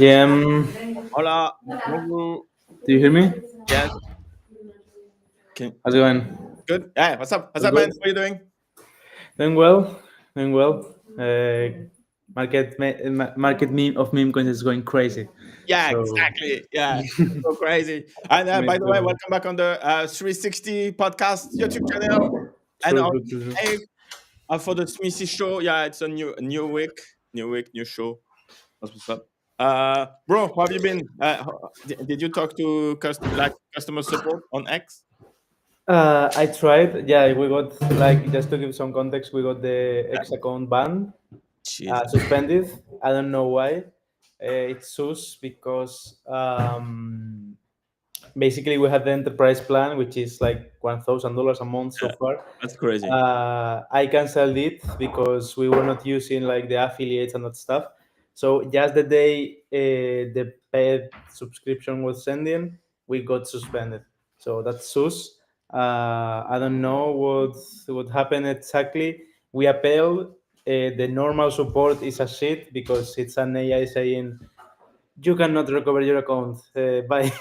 Hola, bonjour. Do you hear me? Yes, can How's it going? good. Hey, what's up? What's All up, man? good? What are you doing? Doing well. Doing well. Market meme of meme coins is going crazy. Yeah, So exactly. Yeah, so crazy. And me by the way, too. welcome back on the 360 podcast YouTube channel. And True, true, true, true. hey, for the Smithy show, yeah, it's a new week, new show. What's up? Bro, how have you been? Did you talk to customer support on X? I tried. Yeah, we got like just to give some context, we got the X account banned, Jesus. suspended. I don't know why. It's sus because basically we had the enterprise plan, which is like $1,000 a month so Yeah, far. that's crazy. I canceled it because we were not using like the affiliates and that stuff. So just the day the paid subscription was sending, we got suspended. So that's sus. I don't know what happened exactly. We appealed. The normal support is a shit because it's an AI saying you cannot recover your account by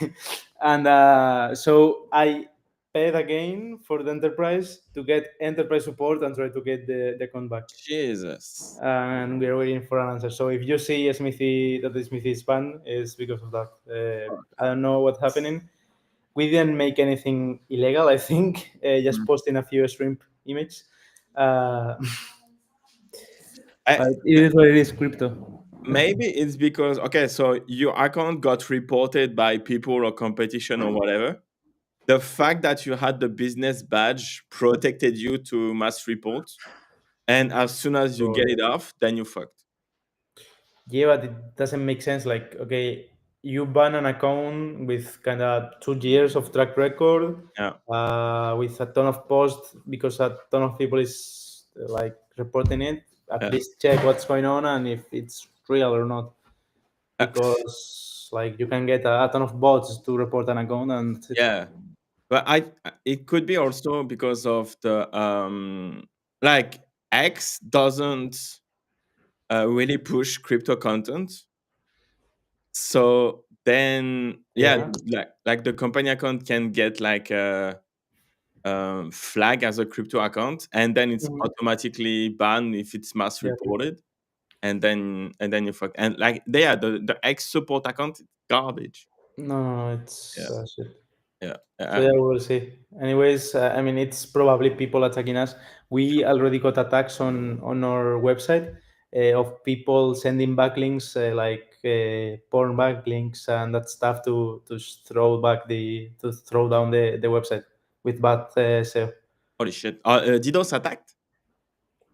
and so I paid again for the enterprise to get enterprise support and try to get the account back, Jesus. and we're waiting for an answer. So if you see Smithy that the Smithy is banned, is because of that. I don't know what's happening. We didn't make anything illegal, I think. Just posting a few shrimp image. uh, I, but it is what it is, crypto. Maybe it's because okay, so your account got reported by people or competition or whatever. The fact that you had the business badge protected you to mass report, and as soon as you get it off, then you fucked. Yeah, but it doesn't make sense. Like, okay, you ban an account with kind of 2 years of track record, Yeah, with a ton of posts because a ton of people is like reporting it. At yeah, least check what's going on and if it's real or not. uh, Because like you can get a ton of bots to report an account and that's it. yeah. But it could be also because of the like X doesn't really push crypto content. So then, yeah, Yeah. like the company account can get like a flag as a crypto account, and then it's Mhm. automatically banned if it's mass Yeah. reported, and then you fuck. And like the X support account is garbage. No, no, no, Yeah, it's shit. yeah, So yeah, we'll see. Anyways, I mean, it's probably people attacking us. We already got attacks on our website of people sending backlinks, like porn backlinks and that stuff to throw down the website with bad SEO. holy shit. DDoS attacked.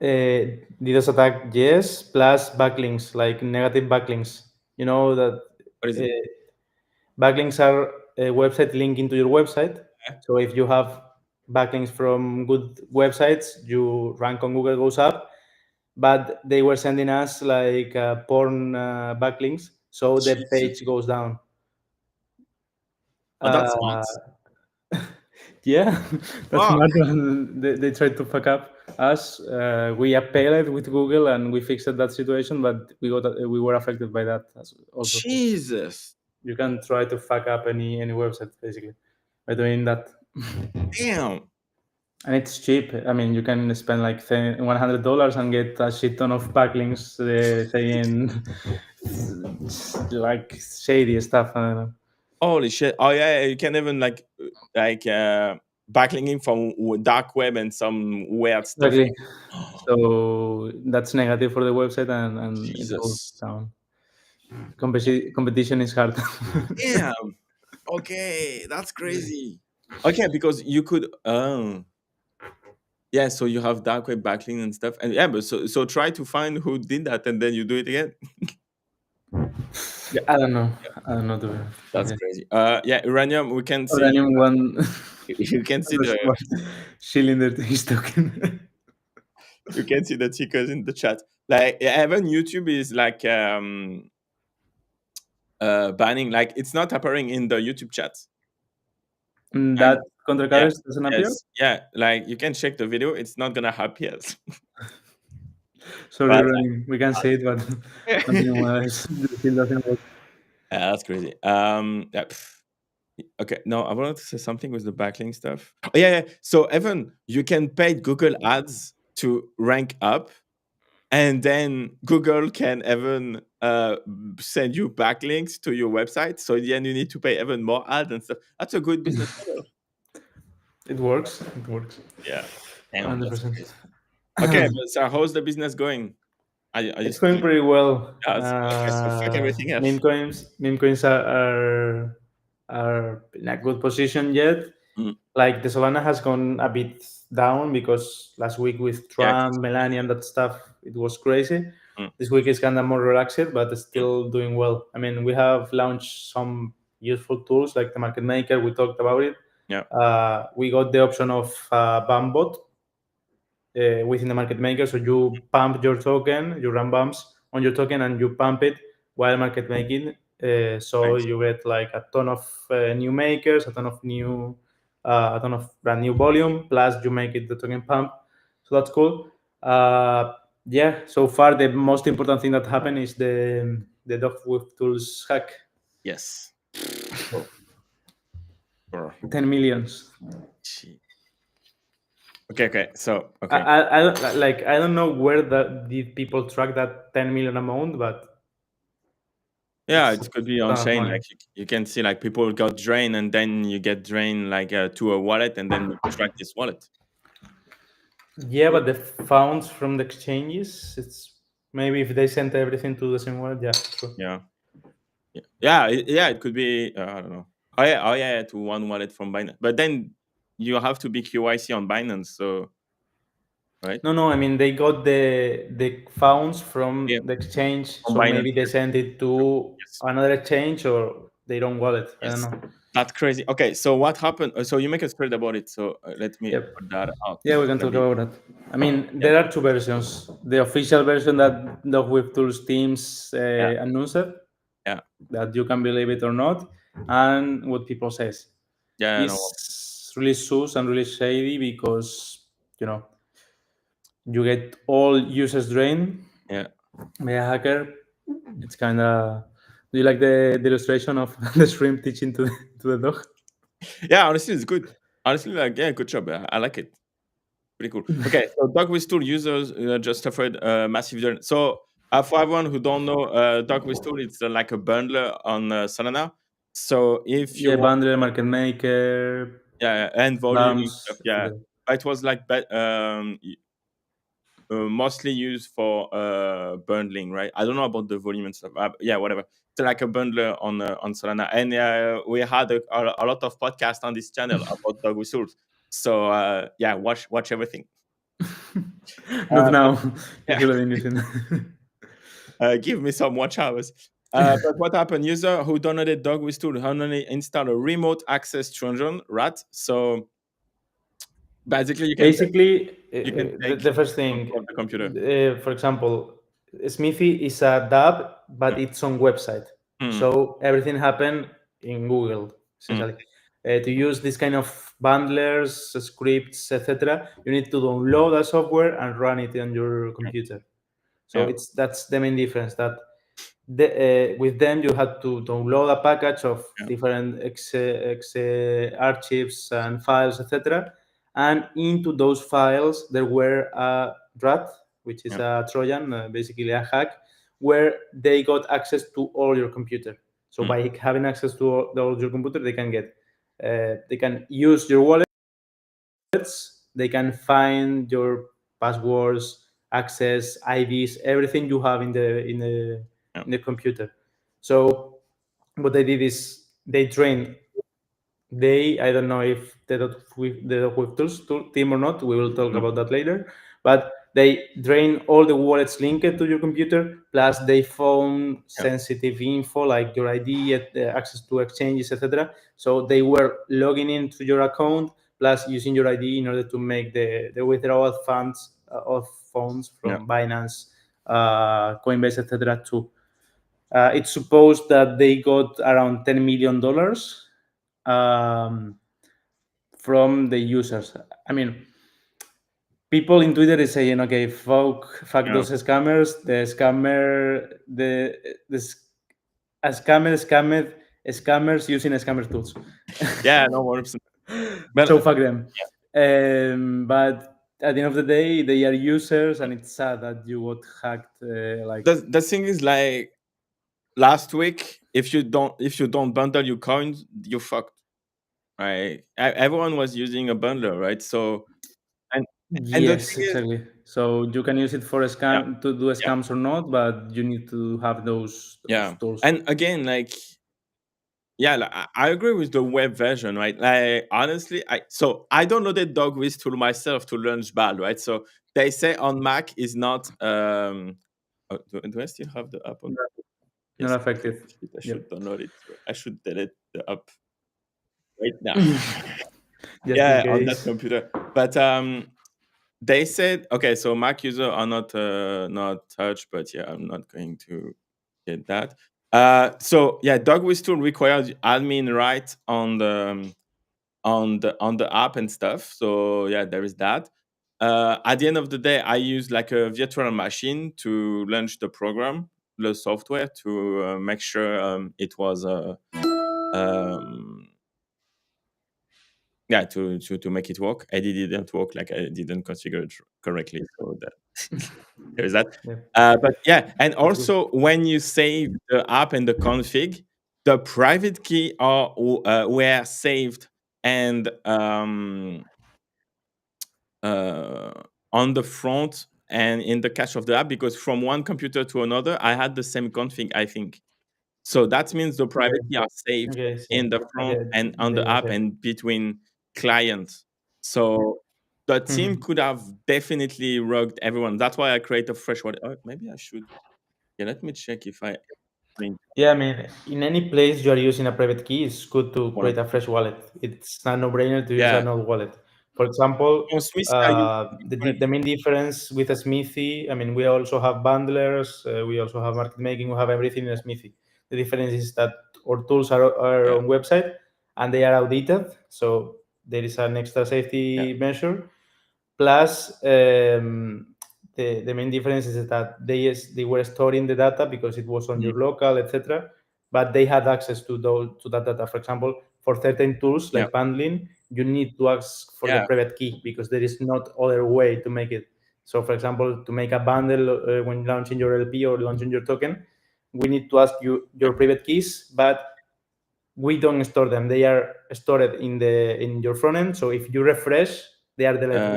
DDoS attack, yes, plus backlinks, like negative backlinks. You know that What is it? uh, backlinks are a website linking to your website. Yeah. So if you have backlinks from good websites, your rank on Google goes up. But they were sending us like porn backlinks, so the Jesus. page goes down. Oh, that's Uh, smart. yeah, that's Fuck. smart. They tried to fuck up us. We appealed with Google and we fixed that situation, but we were affected by that also. Jesus. You can try to fuck up any website basically by doing that. Damn. And it's cheap. I mean, you can spend like $100 and get a shit ton of backlinks saying like shady stuff. I don't know. Holy shit. Oh yeah, you can even backlinking from dark web and some weird stuff. Exactly. So that's negative for the website and it goes Jesus. down. Competition is hard. Damn. Okay, that's crazy. Okay, because you could yeah, so you have dark web backlink and stuff. And yeah, but so try to find who did that and then you do it again. Yeah, I don't know. I don't know. To be honest. that's Yeah. crazy. Yeah, Uranium, we can see Uranium one you can see the cylinder he's talking. you can see the tickers in the chat. Like yeah, even YouTube is like banning, like it's not appearing in the YouTube chat. That And contra yeah, cards doesn't appear. yes, yeah, like you can check the video, it's not gonna appear. Sorry, But Uranium. We can say it, but continue. It still doesn't work. Yeah, that's crazy. Yeah. Okay, no, I wanted to say something with the backlink stuff. Oh, yeah, yeah. So Evan, you can pay Google Ads to rank up, and then Google can even send you backlinks to your website. So then you need to pay even more ads and stuff. That's a good business model. It works. It works. Yeah. Damn, Hundred that's percent. crazy. Okay, but so how's the business going? Are you It's going still? pretty well. Yes. Okay, so fuck everything else. Meme coins are in a good position yet. Mm, Like the Solana has gone a bit down because last week with yeah, 'cause Trump, Melania, and that stuff, it was crazy. mm, This week is kind of more relaxed, but it's mm, still doing well. I mean, we have launched some useful tools like the market maker. We talked about it. yeah, We got the option of Bambot within the market maker. So you pump your token, you run bumps on your token, and you pump it while market making. So nice. you get like a ton of new makers, a ton of brand new volume. Plus, you make it the token pump. So that's cool. Yeah. So far, the most important thing that happened is the dog with tools hack. Yes. So Sure. 10 millions. Gee. Okay, okay. So, I, okay. I, I don't like I don't know where did people track that 10 million amount, but Yeah, it's a it could be on ton of chain. money. Like you can see, like people got drained, and then you get drained like to a wallet, and then you track this wallet. Yeah, but the funds from the exchanges, it's maybe if they sent everything to the same wallet, yeah, true. Yeah, yeah, yeah. Yeah, it could be. I don't know. Oh yeah, yeah, to one wallet from Binance. But then you have to be KYC on Binance, so right? No, I mean they got the funds Yeah, from the exchange, from so Binance. maybe they Yes, sent it true. to Yes, another exchange or their own wallet. I don't yes. know. That's crazy. Okay, so what happened? So you make a spread about it. So let me Yep. put that out. Yeah, we can Let talk me. about that. I mean, Yeah, there are two versions. The official version that the With Tools teams yeah, announced, yeah, that you can believe it or not, and what people says yeah. No, is really sus and really shady because you know you get all users drained yeah. by a hacker. It's kind of. Do you like the illustration of the shrimp teaching to the dog? Yeah, honestly, it's good. Honestly, like, yeah, good job. I like it. Pretty cool. Okay, so Dog Whistle users just suffered massive churn. So for everyone who don't know, Dog Whistle it's like a bundler on Solana. So if you Yeah, want, bundle, market maker, yeah, and volume and bumps, stuff, yeah, etc. it was like mostly used for bundling, right? I don't know about the volume and stuff. Yeah, whatever. It's like a bundler on Solana, and we had a lot of podcasts on this channel about Dog Whistles. So yeah, watch everything. Not But now. You yeah, should have been using. give me some watch hours. But what happened? User who downloaded Dog Whistle only install a remote access Trojan rat. So basically, Basically, you can take the first thing, control of the computer. for example, Smithy is a dApp, but Yeah. it's on website. Mm, So everything happened in Google, mm, essentially. To use this kind of bundlers, scripts, etc., you need to download a software and run it on your yeah. computer. So Yeah. that's the main difference. That with them you had to download a package of Yeah. different exe archives and files, etc. And into those files there were a rat, which is Yeah. a Trojan, basically a hack, where they got access to all your computer. So Mm, by having access to all your computer, they can use your wallet, they can find your passwords, access, IDs, everything you have yeah. in the computer. So what they did is they trained. I don't know if the tools team or not. We will talk Mm, about that later. But they drain all the wallets linked to your computer. Plus, they found yeah. sensitive info like your ID, access to exchanges, etc. So they were logging into your account plus using your ID in order to make the withdrawal of funds Yeah. from Binance, Coinbase, etc. too. It's supposed that they got around $10 million from the users. I mean, people in Twitter is saying, okay, fuck Yeah. those scammers. The scammer, the a scammers using scammer tools. Yeah, no more. But So fuck them. But at the end of the day, they are users, and it's sad that you got hacked. Like, the thing is, like, last week, if you don't bundle your coins, you fucked. Right? Everyone was using a bundler, right? So and the yes, thing is, exactly. So you can use it for a yeah, scam to do a yeah, scams or not, but you need to have those yeah. tools. And again, like, yeah, like, I agree with the web version, right? Like, honestly, I downloaded Dog Wiz tool myself to launch BAL, right? So they say on Mac is not. Do I still have the app on? Not Yes, okay. affected. Shit, I Yep. should download it. So I should delete the app right now. Just in Yeah, on that case. computer. But they said, okay, so Mac user are not touched, but yeah, I'm not going to get that. So yeah, Dogwiz tool requires admin right on the app and stuff. So yeah, there is that. At the end of the day, I use like a virtual machine to launch the program, the software, to make sure it was um, yeah, to make it work. It didn't work, like I didn't configure it correctly. So that there's that. Yep. But yeah, and That's good. also when you save the app and the config, the private key were saved and uh, on the front and in the cache of the app, because from one computer to another, I had the same config, I think. So that means the private key Okay. are saved Okay. So, in the front okay. and on They the are app safe. and between clients. So the team Mhm. could have definitely rugged everyone. That's why I create a fresh wallet. Oh, maybe I should. Yeah, let me check if I bring Yeah, I mean, in any place you are using a private key, it's good to one of. create a fresh wallet. It's a no-brainer to use Yeah. an old wallet. For example, On Swiss, I use wallet. the main difference with a Smithy, I mean, we also have bundlers, we also have market making, we have everything in a Smithy. The difference is that our tools are Yeah. on website and they are audited, so there is an extra Yeah. safety measure. Plus, the main difference is that they were storing the data because it was on Mhm. your local, etc. But they had access to that data. For example, for certain tools Yeah. like bundling, you need to ask for the Yeah. private key because there is not other way to make it. So, for example, to make a bundle when launching your LP or launching your token, we need to ask you Yeah. your private keys, but we don't store them. They are stored in your front end. So if you refresh, they are Uh, deletable.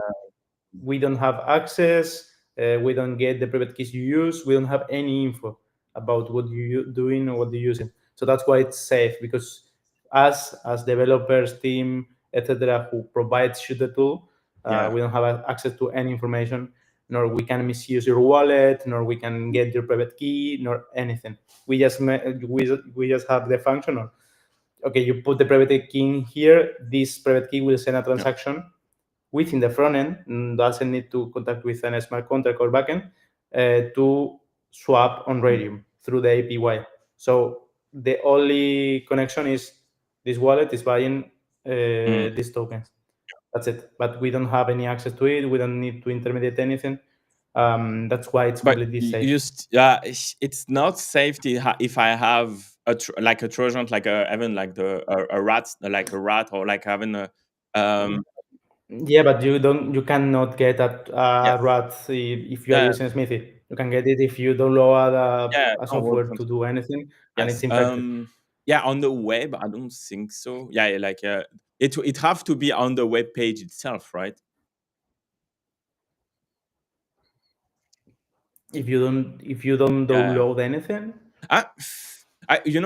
We don't have access. We don't get the private keys you use. We don't have any info about what you're doing or what you're using. So that's why it's safe, because us as developers, team, etc., who provides you the tool, yeah. we don't have access to any information, nor we can misuse your wallet, nor we can get your private key, nor anything. We just have the function of, okay, you put the private key in here. This private key will send a Yeah. transaction within the front end, doesn't need to contact with an smart contract or backend to swap on Mhm. Radium through the API. So the only connection is this wallet is buying Mm. these tokens. That's it. But we don't have any access to it. We don't need to intermediate anything. That's why it's But completely y safe. you it's not safety if I have like a Trojan, like even like a rat, like a rat, or like having a um Yeah, but you cannot get a yes. RAT if you are Yeah, using Smithy. You can get it if you download yeah, a no work software on to do anything and it's yes. infected. Yeah, on the web, I don't think so. Yeah, yeah, like it have to be on the web page itself, right? If you don't Yeah. download anything, I,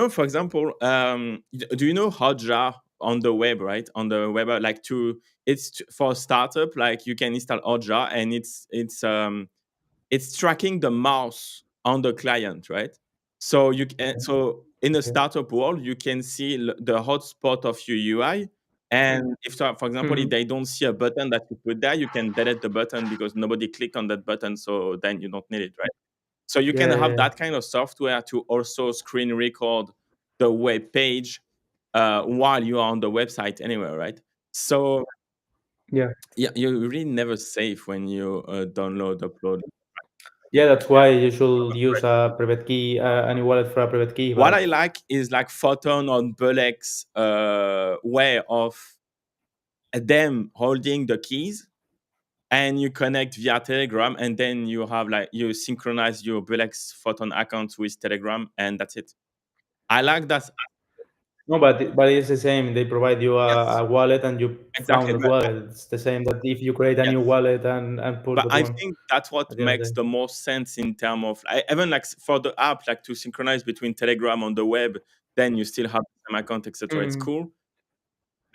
for example, do you know Hotjar on the web, right? On the web, like for startup, like you can install Hotjar and it's tracking the mouse on the client, right? So so in a okay. startup world, you can see the hotspot of your UI. And if, for example, if Mhm. they don't see a button that you put there, you can delete the button because nobody clicked on that button. So then you don't need it, right? So you can Yeah, have yeah, that kind of software to also screen record the web page while you are on the website anywhere, right? So yeah. yeah, you're really never safe when you download, upload. Yeah, that's why you should use a private key, any wallet for a private key. What But I like is like PHOTON on BULLX way of them holding the keys, and you connect via Telegram, and then you have like you synchronize your BULLX PHOTON account with Telegram, and that's it. I like that. no, but it's the same. They provide you Yes, a wallet, and you exactly. found that wallet. It's the same that if you create a new Yes, wallet and put but that I one think that's what at the end of the makes day. the most sense in terms of even like for the app, like to synchronize between Telegram on the web, then you still have the same account, etc. It's Mm. cool.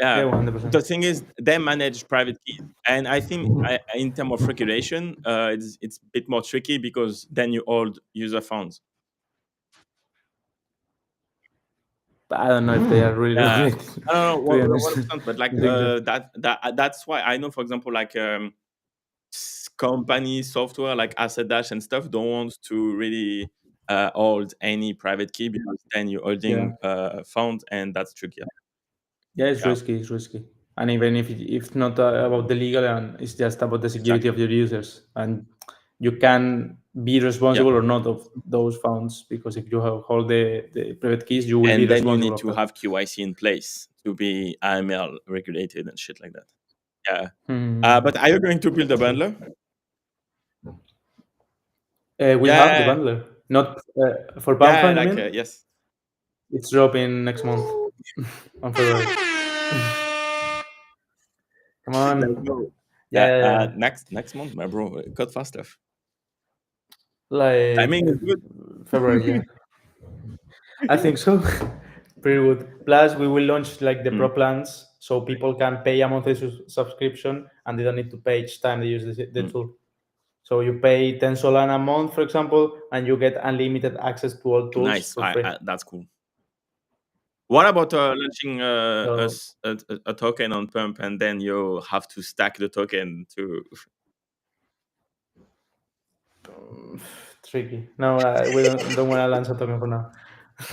Yeah, Yeah. 100%. The thing is, they manage private keys, and I think in terms of regulation, it's a bit more tricky because then you hold user phones. I don't know if they are really Yeah, regulated, I don't know to be what honest. 100%, but like I think so. that's why I know, for example, like company software like Asset Dash and stuff don't want to really hold any private key because then you're Yeah. holding funds, and that's tricky. Yeah, it's Yeah, risky. It's risky. And even if not about the legal, and it's just about the security exactly. of your users, and you can be Yeah. responsible or not of those funds, because if you hold the private keys, you will be And then you responsible need of to that. have KYC in place to be AML regulated and shit like that. Yeah. Hmm. But are you going to build a That's good. bundler? We have the Yeah. bundler, not for Yeah, Banfine. You like mean? yes. It's dropping next month on February. Come Let's on. go. Yeah, yeah, yeah. Next month, my bro. Cut faster. Like Timing is good. February. Yeah, I think so. Pretty good. Plus, we will launch like the pro Mm, plans, so people can pay a monthly subscription, and they don't need to pay each time they use the mm. tool. So you pay 10 Solana a month, for example, and you get unlimited access to all tools Nice. for free. That's cool. What about launching So a token on Pump, and then you have to stack the token to? tricky. No, we don't want to launch a token for now.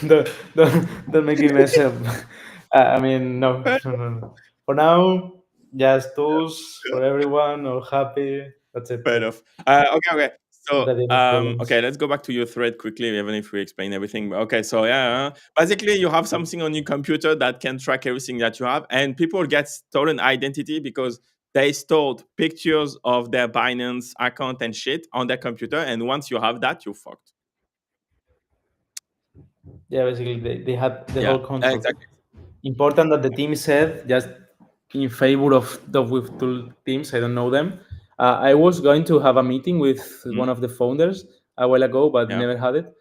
Don't make me mess up. I mean, no, no, no, no. For now, just tools for everyone, all happy. That's it. Fair Like, enough. Okay, okay. So, already enough problems. okay, let's go back to your thread quickly, even if we explain everything. Okay, so yeah, basically, you have something on your computer that can track everything that you have, and people get stolen identity because they stored pictures of their Binance account and shit on their computer, and once you have that, you're fucked. Yeah, basically, they had the Yeah, whole control. exactly. Important that the team said, just in favor of the with tool teams. I don't know them. I was going to have a meeting with one Mhm. of the founders a while ago, but Yeah. never had it.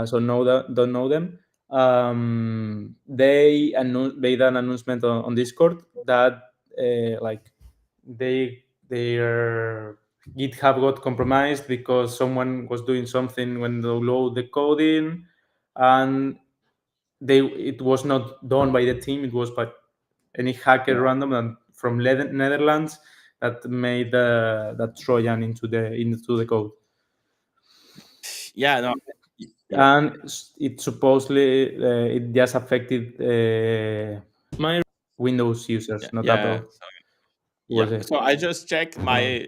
So know that don't know them. They made an announcement on Discord that like their GitHub got compromised because someone was doing something when they load the coding, and it was not done by the team. It was by any hacker random and from Netherlands that made that Trojan into the code. Yeah, no. Yeah, And it supposedly it just affected my Windows users, yeah, not yeah. Apple. It Yeah. was it. So I just checked So my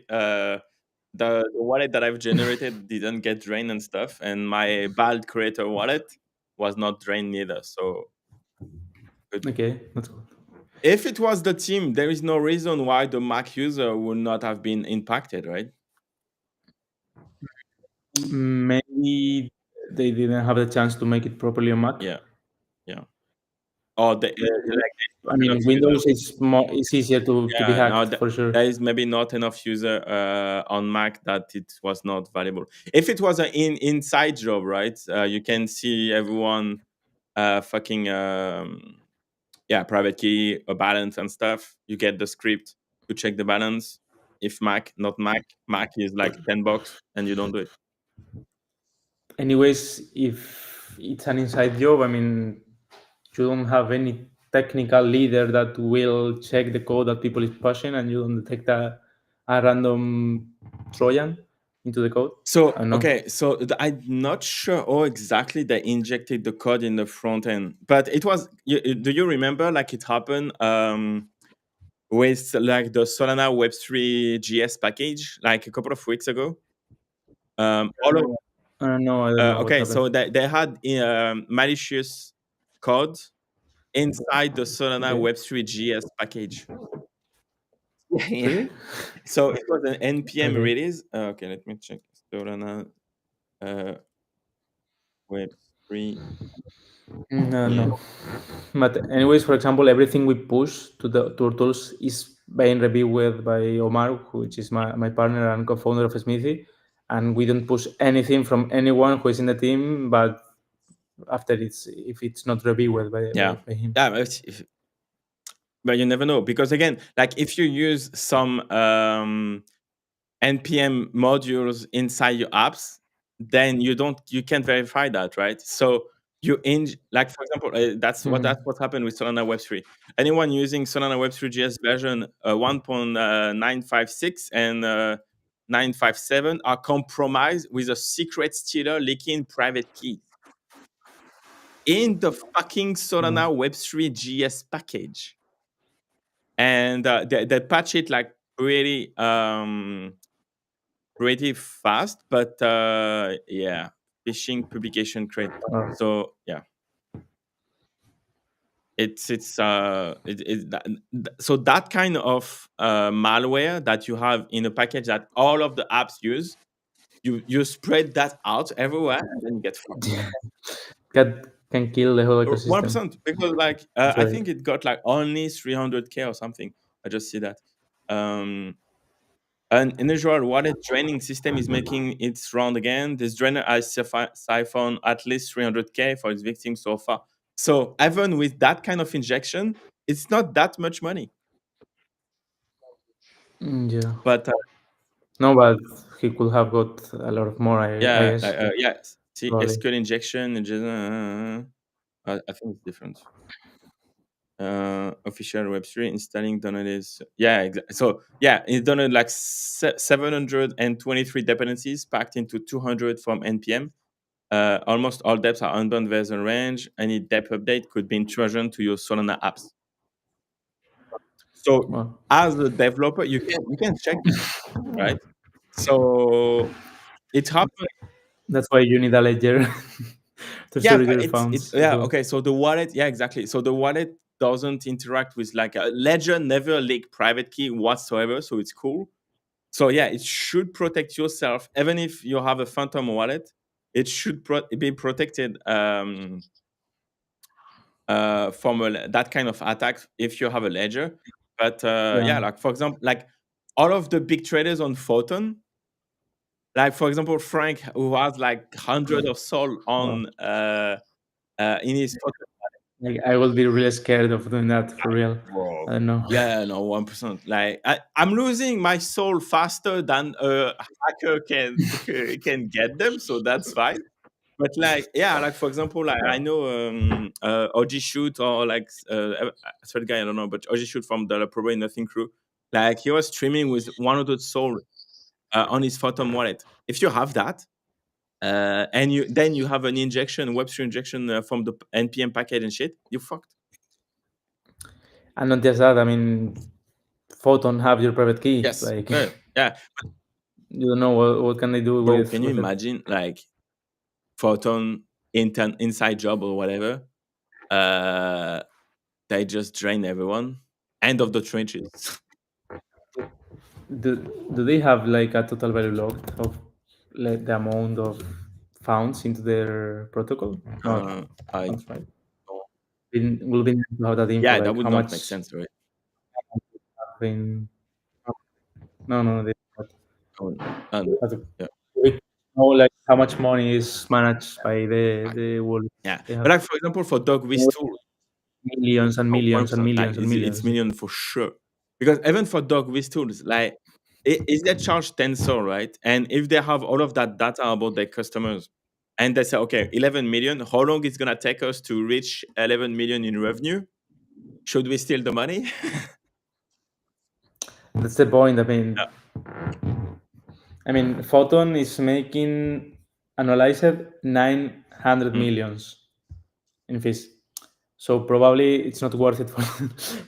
the wallet that I've generated didn't get drained and stuff, and my Bald creator wallet was not drained neither. So good. okay, that's good. If it was the team, there is no reason why the Mac user would not have been impacted, right? Maybe they didn't have the chance to make it properly on Mac. Yeah, yeah. Or the like I not mean, enough user. Windows is more it's easier to be Yeah, no, hacked for sure. there is maybe not enough user on Mac that it was not valuable. If it was an inside job, right? You can see everyone fucking yeah, private key, a balance and stuff. You get the script to check the balance. If Mac, not Mac, Mac is like $10 and you don't do it. Anyways, if it's an inside job, I mean, you don't have any technical leader that will check the code that people is pushing, and you don't detect a random Trojan into the code. I So don't know. okay, so I'm not sure how exactly they injected the code in the front end, but it was. Do you remember like it happened with like the Solana Web3 GS package like a couple of weeks ago? All of, No, I don't know what okay, happened. so they had malicious code inside the Solana Okay. Web3 GS package. Yeah. Really? So it was an NPM Okay. release. Okay, let me check. Solana uh, Web3. No, Yeah. no. But anyways, for example, everything we push to the to our tools is being reviewed by Omar, which is my partner and co-founder of Smithy, and we don't push anything from anyone who is in the team, but after it's if it's not reviewed Yeah. by him. Yeah, but you never know, because again, like if you use some npm modules inside your apps, then you can't verify that, right? So like for example, that's Mhm. what happened with Solana Web3. Anyone using Solana Web3 GS version 1.956 and 957 are compromised with a secret stealer leaking private key in the fucking No. Solana Web3 GS package. And they patch it like pretty fast, but yeah, phishing publication crate. Oh. So yeah, so that kind of malware that you have in a package that all of the apps use, you spread that out everywhere, and then you get fucked. That can kill the whole One ecosystem. percent, because like That's I right. think it got like only 300K or something. I just see that. Um, An unusual wallet draining system is making its round again. This drainer has siphoned at least 300K for its victims so far. So even with that kind of injection, it's not that much money. Yeah. But No, but he could have got a lot of more, I yeah, guess, yeah. See, probably. SQL injection, I think it's different. Official Web3 installing downloaded. Yeah, so yeah, it downloaded like 723 dependencies packed into 200 from npm. Almost all depths are unbound version range. Any depth update could be intrusion to your Solana apps. So Well, as a developer, you can check that, right? So it happens. that's why you need a ledger to Yeah, store but your it's funds as yeah, well. okay. So the wallet, yeah, exactly. So the wallet doesn't interact with like a ledger, never leak private key whatsoever. So it's cool. So yeah, it should protect yourself, even if you have a phantom wallet. It should be protected from that kind of attack if you have a ledger. But yeah, Yeah. like for example, like all of the big traders on Photon, like for example, Frank, who has like hundred of Sol Well, on in his Photon, like, I will be really scared of doing that for real. bro. I don't know. Yeah, no, 1%. Like I'm losing my soul faster than a hacker can get them, so that's fine. But like, yeah, like for example, like I know OG Shoot or like third guy, I don't know, but OG Shoot from the Probably Nothing crew, like he was streaming with 100 soul on his Phantom wallet. If you have that, and you have an injection, Web3 injection from the npm package and shit, you fucked. And not just that, I mean, Photon have your private key. Yes, Like, yeah, yeah. you don't know what can they do Bro, can you with it. imagine like Photon inside job or whatever? Uh, they just drain everyone. End of the trenches. Do, do they have like a total value locked of like the amount of founds into their protocol? No, I that's right. don't. Will be nice to have that info, Yeah, that like would how not make much sense, right? have been. No, they not. Oh, no. But Yeah, we know like how much money is managed by the world. yeah. They But have like for example, for Dog with tool, millions and millions and 1%, like millions and it's millions. million for sure. Because even for Dog with tools, like is they charge Tensor, right? And if they have all of that data about their customers, and they say, okay, 11 million, how long it's gonna take us to reach 11 million in revenue? Should we steal the money? That's the point. Yeah. I mean, Photon is making analyzed 900 Mm. millions in fees. So probably it's not worth it for,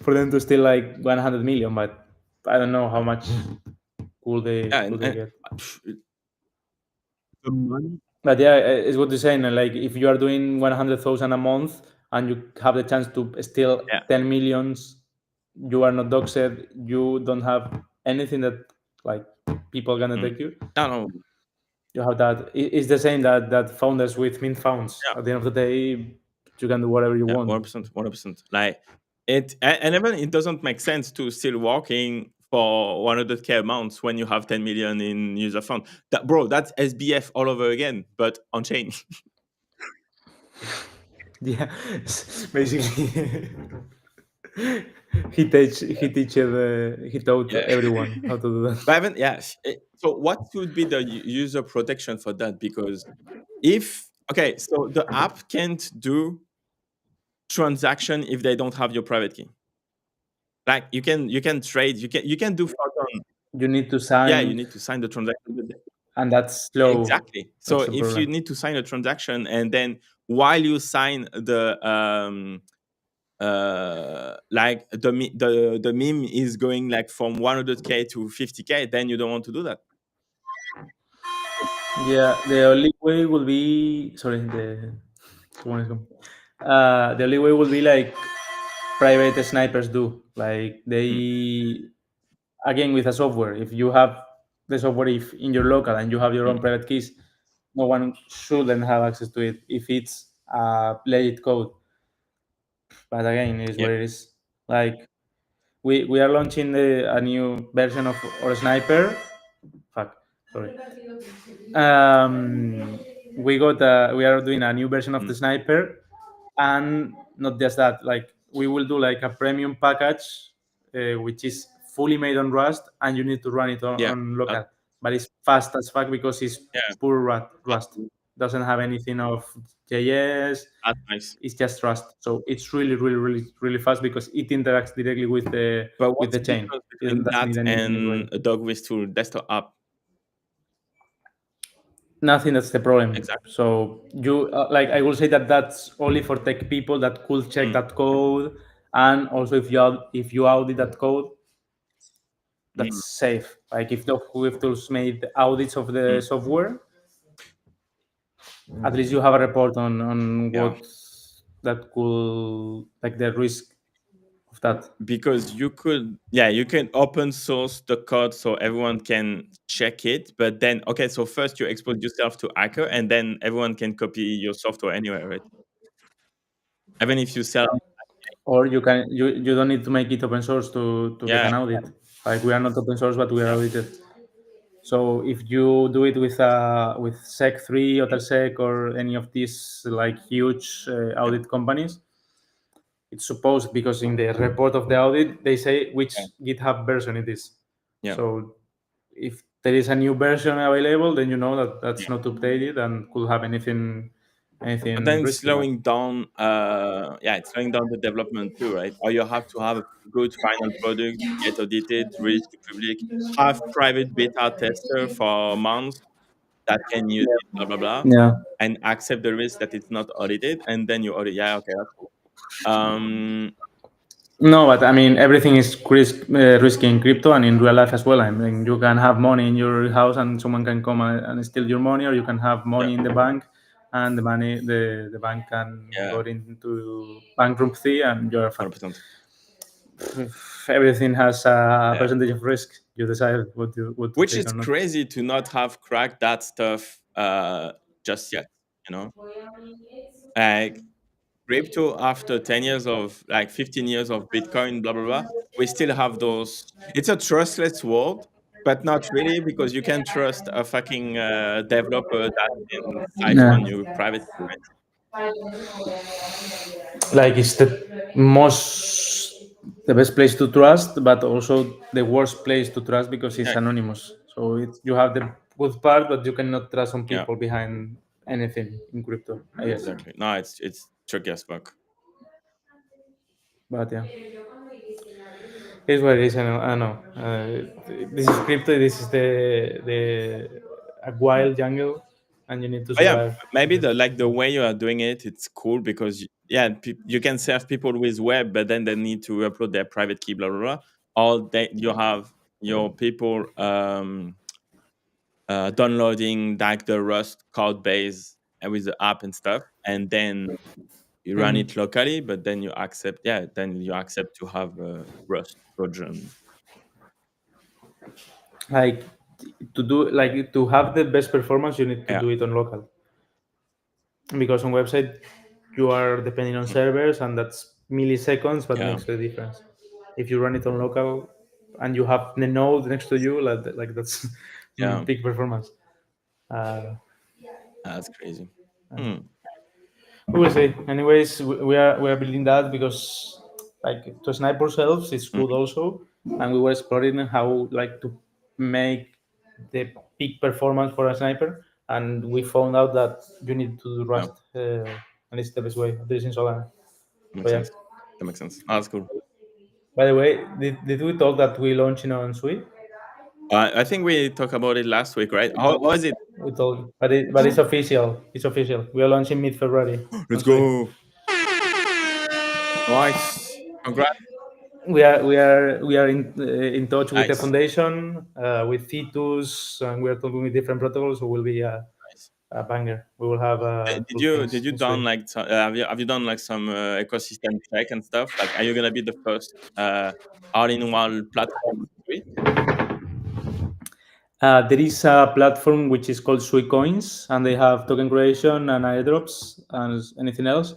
for them to steal like 100 million, but I don't know how much Yeah, could they get. the money. But yeah, it's what you're saying. Like if you are doing 100,000 a month and you have the chance to steal Yeah. 10 millions, you are not doxed. You don't have anything that like people gonna Mm. take you. No, no. You have that. It's the same that founders with mint funds. Yeah. At the end of the day, you can do whatever you Yeah. want. 100%. 100%. Like it, and even it doesn't make sense to still working for 100K amounts when you have 10 million in user fund. That, bro, that's SBF all over again, but on chain. Yeah, basically, he taught Yeah. everyone how to do that. But even, yeah. So what should be the user protection for that? Because if, okay, so the app can't do transaction if they don't have your private key. Like you can trade, you can do photon. You need to Yeah, you sign, need to sign the transaction. and that's slow. Exactly. So That's the if you problem. need to sign a transaction and then while you sign the like the meme is going like from 100K to 50K, then you don't want to do that. Yeah, the only way will be sorry. Someone is coming. The only way will be like private snipers do. Like Mm, they again with a software. If you have the software if in your local and you have your own mm, private keys, no one shouldn't have access to it if it's legit code. But again, it is yeah, what it is. Like we are launching a new version of our sniper. Fuck, sorry. We are doing a new version of mm, the sniper, and not just that. Like we will do like a premium package, which is fully made on Rust, and you need to run it yeah, on that, local. But it's fast as fuck because it's yeah, pure Rust. that- Doesn't have anything of JS. that's nice. It's just Rust. So it's really, really, really, really fast because it interacts directly But with what's the the chain. difference It between doesn't that need anything and usually. a dog with tool desktop app? Nothing, that's the problem. Exactly. So you like I will say that that's only for tech people that could check Mm, that code, and also if you audit that code, mm, that's safe. Like if the with tools made audits of the mm, software, at least you have a report on yeah. what that could like the risk of that. Because you could, yeah, you can open source the code so everyone can check it, but then, okay, so first you expose yourself to hacker and then everyone can copy your software anywhere, right? Even if you sell, Or you don't need to make it open source to get yeah, an audit. Like we are not open source, but we are audited. So if you do it with Sec3, mm, OtterSec, or any of these like huge yeah, audit companies, it's supposed because in the report of the audit they say yeah, which GitHub version it is. yeah, So if there is a new version available, then you know that yeah. that's not updated and could have But anything then it's risky. But slowing down, yeah, it's slowing down the development too, right? Or you have to have a good final product, get audited, release to public, have private beta tester for months that can use it, blah blah blah, yeah. and accept the risk that it's not audited, and then you audit. Yeah, okay, that's cool. Um, No, but I mean everything is risky in crypto and in real life as well. I mean you can have money in your house and someone can come and steal your money, or you can have yeah, money in the bank and the bank can yeah, go into bankruptcy and you're fucked. 100%. Everything has a Yeah, percentage of risk. You decide what to which take is or not. crazy to not have cracked that stuff just yet. You know, like crypto after 10 years of like 15 years of Bitcoin, blah blah blah. We still have those. It's a trustless world, but not really because you can trust a fucking developer that can Yeah. siphon your private key, right? Like it's the best place to trust, but also the worst place to trust because Yeah, it's anonymous. So you have the good part, but you cannot trust on yeah, people behind anything in crypto, I guess. exactly. No, it's tricky as fuck. But yeah, it's what it is. I know. This is crypto. This is the a wild jungle, and you need to But yeah, survive with maybe it. the way you are doing it, it's cool because yeah, you can serve people with web, but then they need to upload their private key, blah blah blah. Or you have your people. downloading like the Rust code base with the app and stuff, and then you run Mhm. it locally, but then you accept, yeah, then you accept to have Rust Trojan. Like to do like to have the best performance, you need to Yeah, do it on local, because on website you are depending on mm, servers, and that's milliseconds, but yeah, makes the difference. If you run it on local and you have the node next to you, like that's yeah. big performance. Uh, That's crazy. Hmm. we will see. Anyways, we are building that because like to snipe ourselves is good Mhm. also, and we were exploring how like to make the peak performance for a sniper, and we found out that you need to do Yeah, Rust, and it's the best way. This in Solana. So makes yeah. sense. That makes sense. That's cool. By the way, did we talk that we launching on Sui? I think we talked about it last week, right? How is it? We told, but it's official. It's official. We are launching mid February on Let's Sui. go. Nice. Congrats. We are in touch with the Nice. foundation, with Titus, and we are talking with different protocols. So will be Nice. a banger. We will have Did cool you things did you in done Sui. like have you done like some ecosystem check and stuff? Like, are you gonna be the first all-in-one platform to do it? There is a platform which is called Sui Coins, and they have token creation and airdrops and anything else.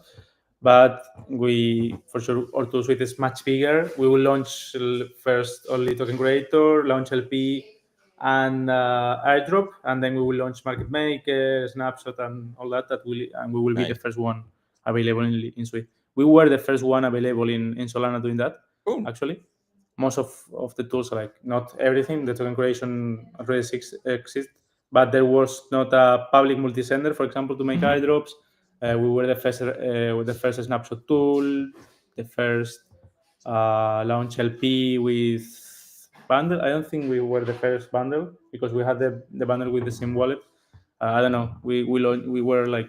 But we, for sure, Orto Suite is much bigger. We will launch first only token creator, launch LP, and airdrop, and then we will launch market maker, snapshot, and all that. And we will be the Nice. first one available in Sui. We were the first one available in Solana doing that, Cool. actually. Most of the tools, like not everything, the token creation already exists, but there was not a public multi-sender, for example, to make Mhm. airdrops. We were the first snapshot tool, the first launch LP with bundle. I don't think we were the first bundle because we had the bundle with the same wallet. I don't know. We were like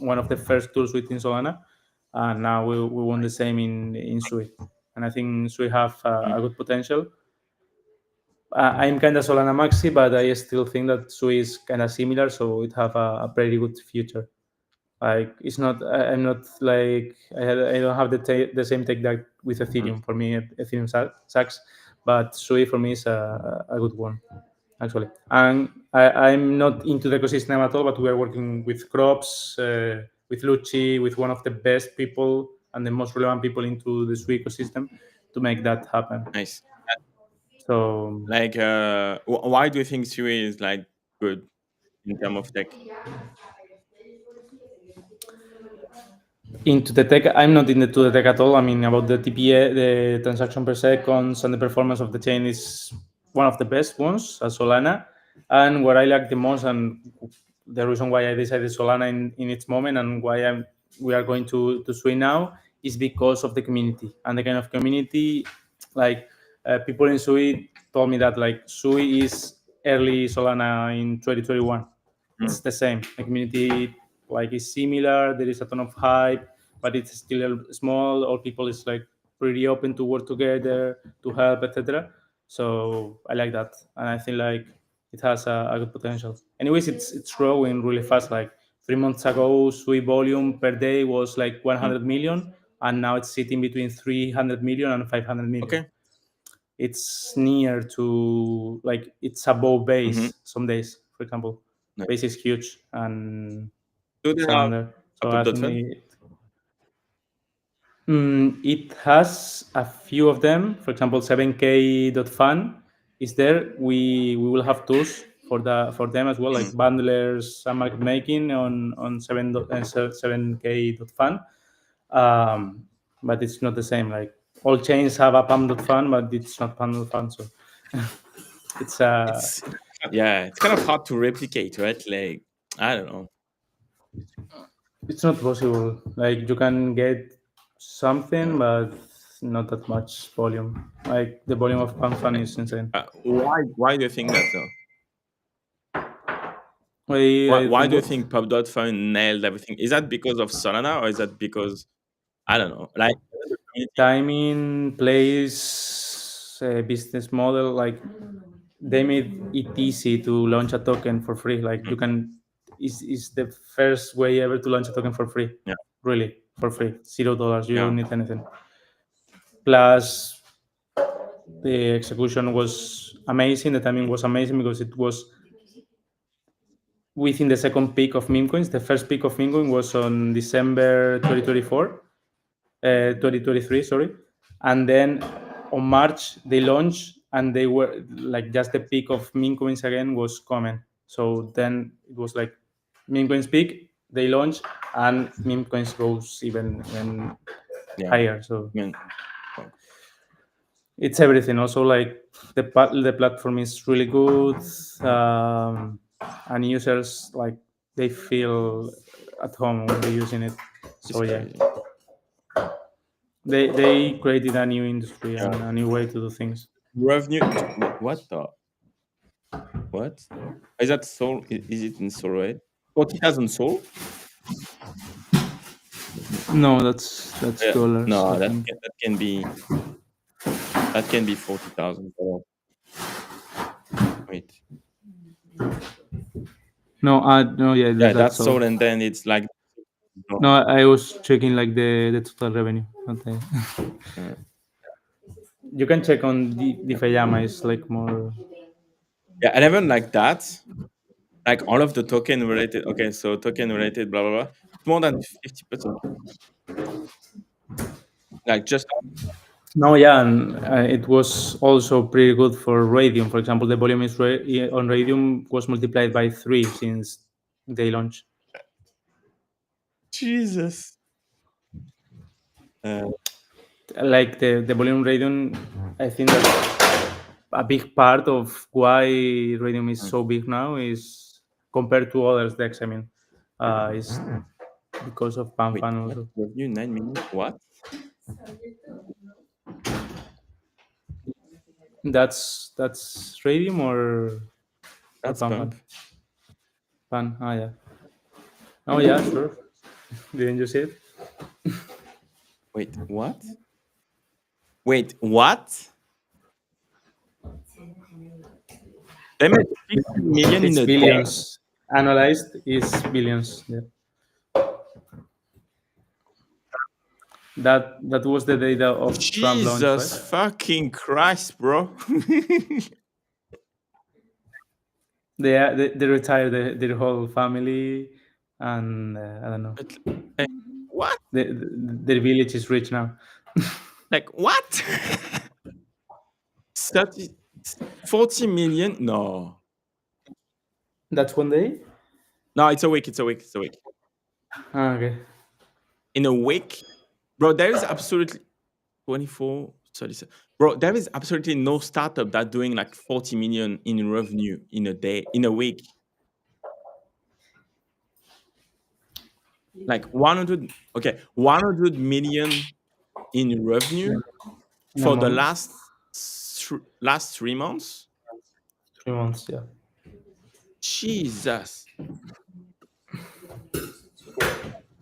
one of the first tools within Solana, and now we want the same in Sui. And I think Sui have a Mhm. good potential. I'm kind of Solana Maxi, but I still think that Sui is kind of similar, so it have a pretty good future. Like it's not, I'm not like I don't have the same tech that with Mhm. Ethereum. For me, Ethereum sucks, but Sui for me is a good one actually. And I'm not into the ecosystem at all, but we are working with Crops, with Lucci, with one of the best people and the most relevant people into the Sui ecosystem to make that happen. Nice. So Like, why do you think Siri is like good in terms of tech? into the tech, I'm not into the tech at all. I mean, about the TPA, the transaction per seconds, and the performance of the chain is one of the best ones at Solana. And what I like the most, and the reason why I decided Solana in its moment, and why we are going to Sui now, is because of the community and the kind of community. Like people in Sui told me that like Sui is early Solana in 2021. Mm. It's the same. The community like is similar. There is a ton of hype, but it's still small. All people is like pretty open to work together, to help, etc. So I like that, and I think like it has a good potential. Anyways, it's growing really fast. Like 3 months ago, Sui volume per day was like Mm. 100 million, and now it's sitting between 300 million and 500 million. Okay. It's near to like it's above Mhm. base some days. For example, Nice. base is huge and Do they it's have around there. a So I pop think fun? it has a few of them. For example, 7k.fun is there. We will have tools for them as well, like Mm. bundlers and market making on 7k.fun. But it's not the same. Like all chains have a pam.fun, but it's not pam.fun. So it's It's yeah, it's kind of hard to replicate, right? Like, I don't know. it's not possible. Like you can get Yeah. something, but not that much volume. Like the volume of pam.fun Like, is insane. why do you think that though? I Why think do you what think Pub.Fun nailed everything? Is that because of Solana, or is that because, I don't know, like the community? timing, place, business model. Like they made it easy to launch a token for free. Like you can, is the first way ever to launch a token for free. Yeah. Really, for free, $0. You Yeah. don't need anything. Plus, the execution was amazing. The timing was amazing because it was within the second peak of Memecoins. The first peak of Memecoin was on December 2024, 2023, sorry. And then on March, they launched and they were like just the peak of Memecoins again was coming. So then it was like Memecoins peak, they launch, and Memecoins goes even Yeah. higher. So I mean, fuck. it's everything. Also, like the platform is really good, and users like they feel at home when they're using it. It's So yeah, crazy. they created a new industry Yeah. and a new way to do things. Revenue. What the? What? Is that soul? Is it in soul rate? 40,000 soul? No, that's Yeah. dollars, I No, think. that can be 40,000. Wait. No, no, yeah, Yeah, that's that's all. soul, and then it's like. No, I was checking like the total revenue. Okay. Uh, You can check on the Fayama is like more. yeah, and even like that, like all of the token related. Okay, so token related, blah blah blah. It's more than 50%. Like just No, yeah, and it was also pretty good for Radium. For example, the volume on Radium was multiplied by 3 since they launched. Jesus. Uh, Like the volume Radium, I think that a big part of why Radium is so big now is compared to others decks. I mean, is because of wait, PanFan what also. revenue? 9 million? What? That's Radium or That's PanFan. pump. Pan. Ah, yeah. Oh yeah, sure. Didn't you see it? Wait, what? Wait, what? They made 50 million in It's a day. billions. Analyzed is billions. Yeah. That was the data of Trump launch, right? Jesus fucking Christ, bro. They retired their whole family, and I don't know. But, eh, what? Their village is rich now. Like what? 30, 40 million? No. That's one day. No, it's a week. It's a week. It's a week. Ah, okay. In a week, bro, there is absolutely 24, 37. Bro, there is absolutely no startup that doing like 40 million in revenue in a day, in a week. Like 100, okay, 100 million in revenue In a for the month, last 3 months. 3 months. Yeah, Jesus.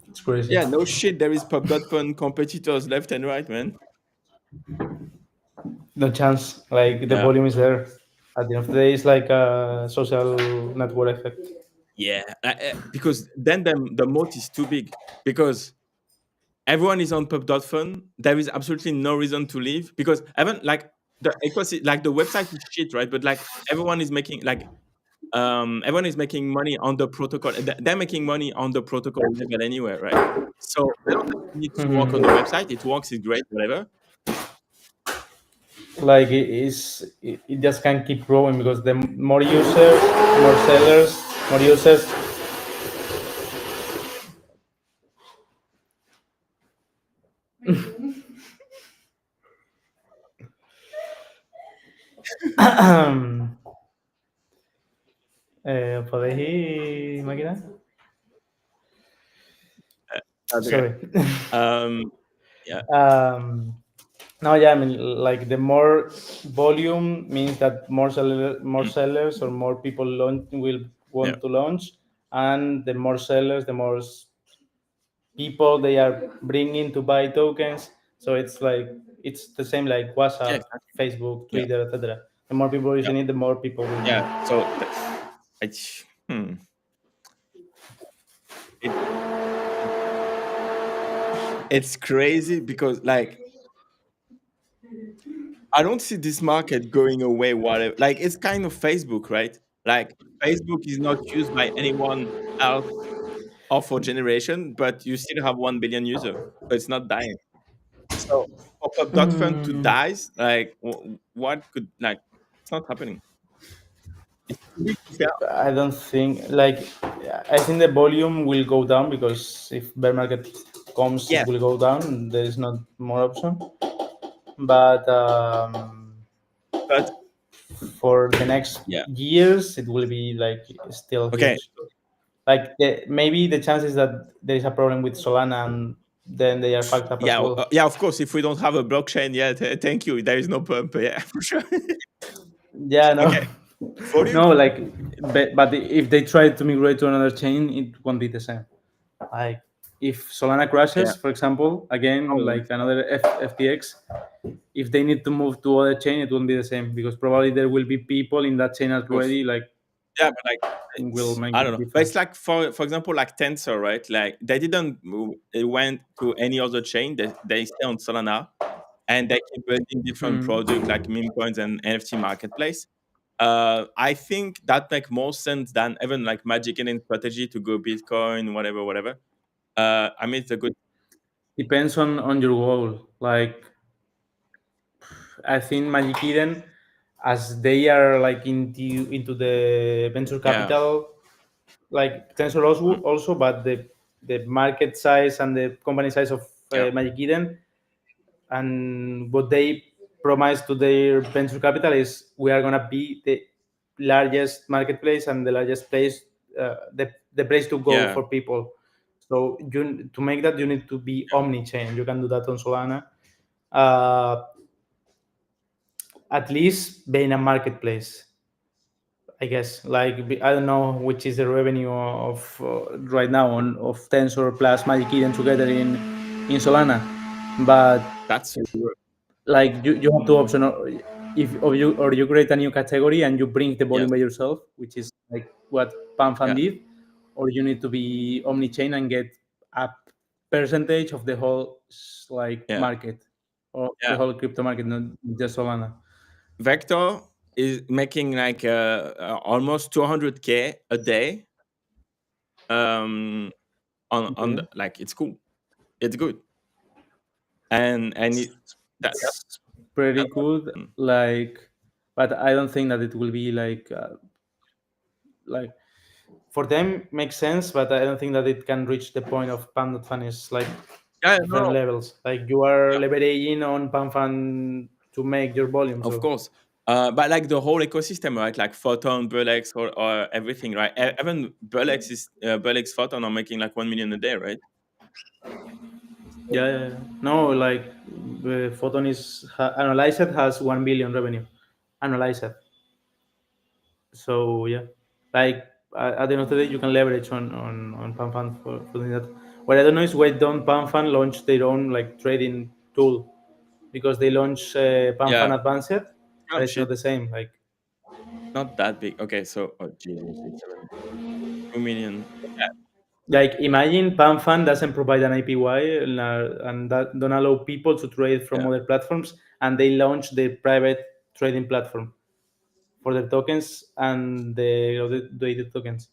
it's crazy. Yeah, no shit. There is pub.fun competitors left and right, man. No chance. Like the Yeah. volume is there. At the end of the day, it's like a social network effect. Yeah. Because then the moat is too big. Because everyone is on pub.fun. There is absolutely no reason to leave. Because even like the ecosystem, like the website is shit, right? But like everyone is making like everyone is making money on the protocol. They're making money on the protocol level anyway, right? So they don't need to work on the Mhm. website. It works, it's great, whatever. Like it just can keep growing because the more users, more sellers, more users. ¿Podéis ir, máquina? That's okay. Sorry. Yeah, No, yeah, I mean, like the more volume means that more mm, sellers or more people will yeah, want to launch, and the more sellers, the more people they are bringing to buy tokens. So it's like it's the same like yeah, WhatsApp, exactly. Facebook, Yeah, Twitter, etc. The more people Yeah. using it, the more people will Yeah. make. So it's it, it's crazy because like I don't see this market going away. Whatever, like it's kind of Facebook, right? Like Facebook is not used by anyone else of our generation, but you still have 1 billion users, so it's not dying. So for pop fund to Mm, die, like what could like it's not happening. It's too big to fail. I don't think like I think the volume will go down because if bear market comes, it Yeah, will go down. There is not more option. But but for the next yeah, years, it will be like still okay, huge. Like maybe the chances that there is a problem with Solana and then they are fucked up as yeah, well. yeah. Of course, if we don't have a blockchain yet, thank you. There is no pump. Yeah, for sure. Yeah, no, Okay, volume. no, like, but if they try to migrate to another chain, it won't be the same. Like, if Solana Yeah, crashes, for example, again, probably. like another FTX, if they need to move to other chain, it won't be the same because probably there will be people in that chain Of course. already, like, Yeah, but like will it's make I the don't know. But it's difference. like for example, like Tensor, right? Like they didn't move, it went to any other chain. They stay on Solana and they keep building different Hmm. products like Memecoins and NFT marketplace. I think that make more sense than even like Magic Eden strategy to go Bitcoin, whatever, whatever. I mean, it's a good, Depends on your goal. Like, I think Magic Eden, as they are like into the venture yeah, capital, like Tensor also, mm, but the market size and the company size of yeah, Magic Eden and what they promise to their venture capital is we are gonna be the largest marketplace and the largest place, the place to go yeah, for people. So you to make that you need to be omni-chain. You can do that on Solana. Uh, at least being a marketplace, I guess. Like I don't know which is the revenue of right now on of Tensor plus Magic Eden together in Solana, but that's like you have two options. Or you create a new category and you bring the yes, volume by yourself, which is like what PanFan yeah, did, or you need to be omni-chain and get a percentage of the whole like yeah, market or the yeah. whole crypto market, not just Solana. Vector is making like almost 200K a day. Um, on Okay. the, like it's cool, it's good, and it that It's pretty good. mm, Like, but I don't think that it will be like for them makes sense, but I don't think that it can reach the point of PAN.fan is like yeah, different no, levels. Like you are yeah, leveraging on PanFan to make your volume. of So course. But like the whole ecosystem, right? Like Photon, BULLX, or everything, right? Even BULLX Photon are making like 1 million a day, right? yeah, yeah, yeah. No, like Photon is analyzed has 1 billion revenue, analyzed. So yeah, like at the end of the day, you can leverage on PanFan for doing that. What I don't know is why don't PanFan launch their own like trading tool because they launch Yeah, PanFan Advanced, kind but of it's not shit. the same. Like Not that big. Okay, so oh Jesus, it's 2 million. imagine PanFan doesn't provide an APY and that don't allow people to trade from Yeah, other platforms, and they launch their private trading platform for the tokens and the other tokens.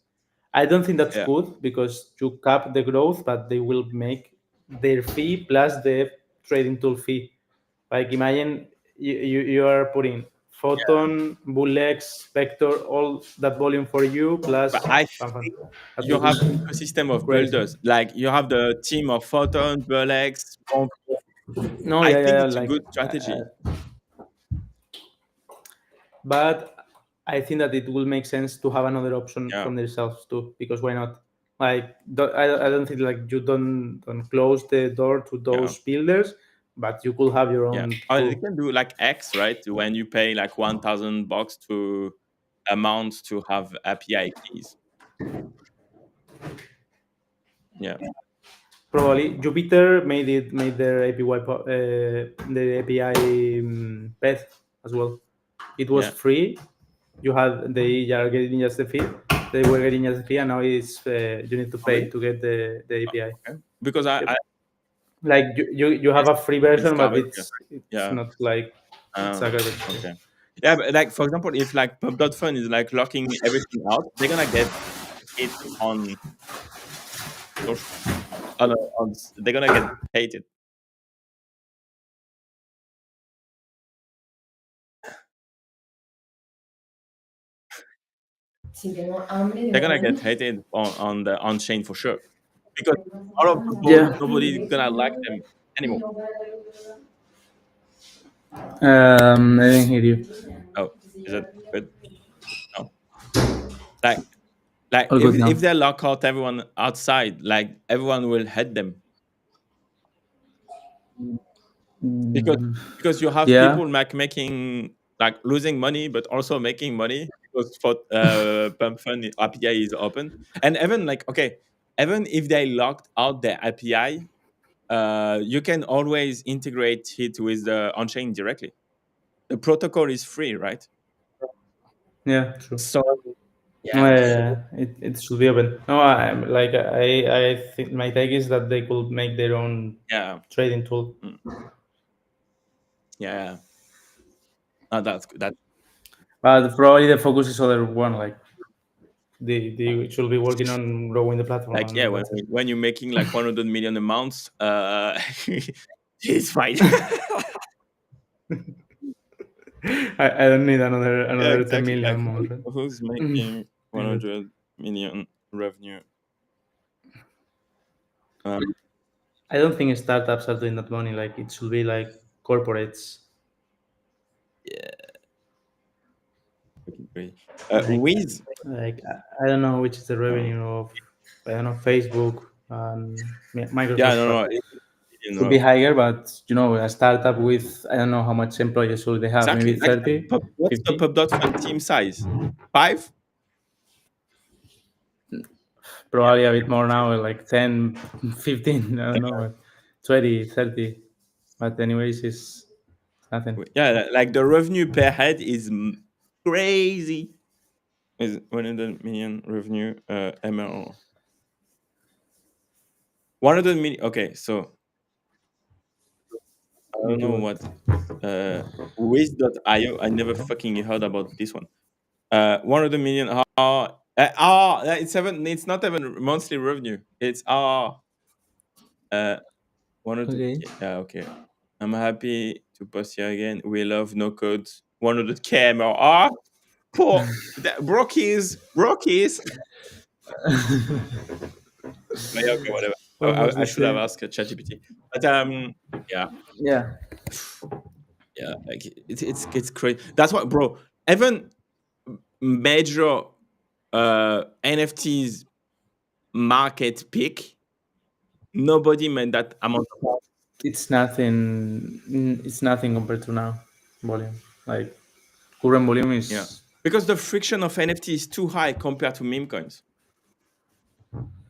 I don't think that's yeah, good because you cap the growth, but they will make their fee plus the trading tool fee. Like imagine you are putting yeah. Photon, BULLX, Vector, all that volume for you But plus I PanFan. think That you will be have ecosystem of crazy. builders. Like you have the team of Photon, BULLX. No, I yeah, think yeah, it's a like, good strategy. but I think that it will make sense to have another option Yeah, from themselves too, because why not? Like, I don't think like you don't close the door to yeah, those builders, but you could have your yeah. own Or they tool. can do like X, right? When you pay like $1,000 to amount to have API keys. Yeah, Probably Jupiter made their API the API path as well. it was Yeah. free. They are getting just the fee. They were getting just the fee, and now it's you need to Oh, pay really? to get the API. Okay. Because I Yep. Like you have guess a free it's version, but garbage. Yeah. it's Yeah. not like it's a garbage. Yeah. Okay. Yeah, but like for example, if like pub.fun is like locking everything out, they're gonna get hit on social. They're gonna get hated. Si tengo hambre de They're gonna verdad. get hated on the on chain for sure because all of the bots, Yeah. nobody's gonna like them anymore. I didn't hear you. Oh, is it good? No. Like like All good if now. they lock out everyone outside, like everyone will hate them because Mm, because you have Yeah. people like making like losing money but also making money because for pump fund API is open and even like okay even if they locked out the API, you can always integrate it with the on-chain directly. The protocol is free, right? Yeah. True. So No, yeah, yeah, it should be open. No, I think my take is that they could make their own yeah, trading tool, mm, yeah. That's good. That but probably the focus is other one. Like they should be working on growing the platform, like yeah, and that's it. when you're making like 100 million amounts, it's fine. I don't need Yeah, another 10 exactly. million Like amount, right? who's making Yeah, but 100 million revenue? Um, I don't think startups are doing that money. Like it should be like corporates. yeah, fucking great. Like Wiz, I don't know which is the uh, revenue of I don't know Facebook and yeah, Microsoft, no, but no, it's million could be revenue. higher. But a startup with I don't know how much employees should they have, maybe Exactly. Like, 30, what's the 50, pub.fun team size? Five? Yeah, probably a bit more now, like 10, 15. I don't know, but 20, 30. But anyways, it's nothing. yeah. Like the revenue per head is crazy. Is 100 million revenue ML 100 million. Okay, so I don't Into know what? what Wiz.io. I never fucking heard about this one. 100 million. It's even. It's not even monthly revenue. It's 100. Okay. Okay. I'm happy to post here again. We love no code. 100k ML. Ah, poor brokies, brokies. But yeah, okay, whatever. Almost I the should have same. asked ChatGPT. But yeah, Yeah. yeah, like it's crazy. That's what, bro. Even major NFTs market peak, nobody made that amount of money. It's nothing. It's nothing compared to now volume. Like current volume Yeah, is because the friction of NFT is too high compared to meme coins.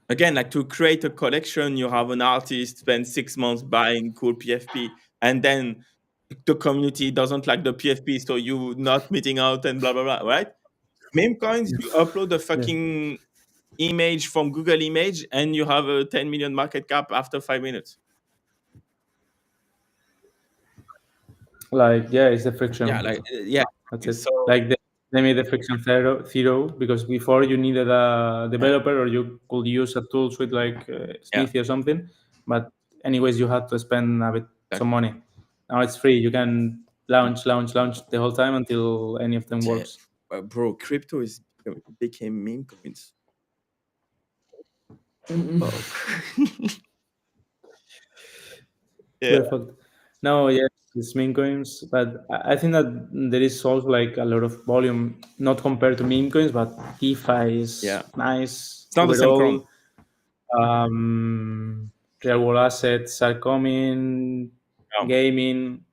Again, like to create a collection, you have an artist spend 6 months buying cool PFP, and then the community doesn't like the PFP, so you not meeting out and blah blah blah, right? Meme coins, you upload a yeah. fucking image from Google Image, and you have a 10 million market cap after 5 minutes. Like yeah, it's the Yeah, friction. like yeah. That's it. So Like they made the friction zero because before you needed a yeah, developer or you could use a tool suite like yeah, Smithy or something. But anyways, you had to spend a bit some exactly. money. Now it's free. You can launch the whole time until any of them Yeah. works. Bro, crypto is became meme coins. Well, Yeah, we're fucked. No, yeah, it's meme coins, but I think that there is also like a lot of volume, not compared to meme coins, but DeFi is yeah. nice It's not the same overall. crown. Um, Real world assets are coming, No, gaming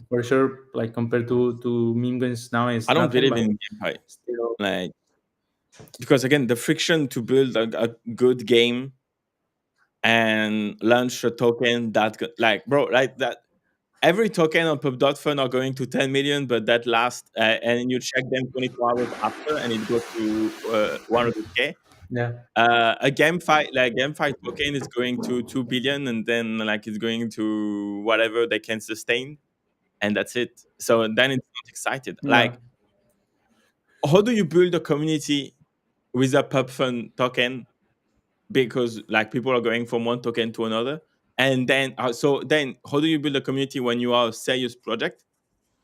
for sure. Like compared to meme coins now is I don't nothing, believe but in GameFi. still, Like because again, the friction to build a good game and launch a token that like bro, right? That every token on pub.fun are going to 10 million, but that last, and you check them 24 hours after, and it goes to 100k. Yeah. A GameFi token is going to 2 billion, and then like it's going to whatever they can sustain, and that's it. So then it's not excited. Yeah. Like, how do you build a community with a PubFun token? Because like people are going from one token to another, and then so then how do you build a community when you are a serious project?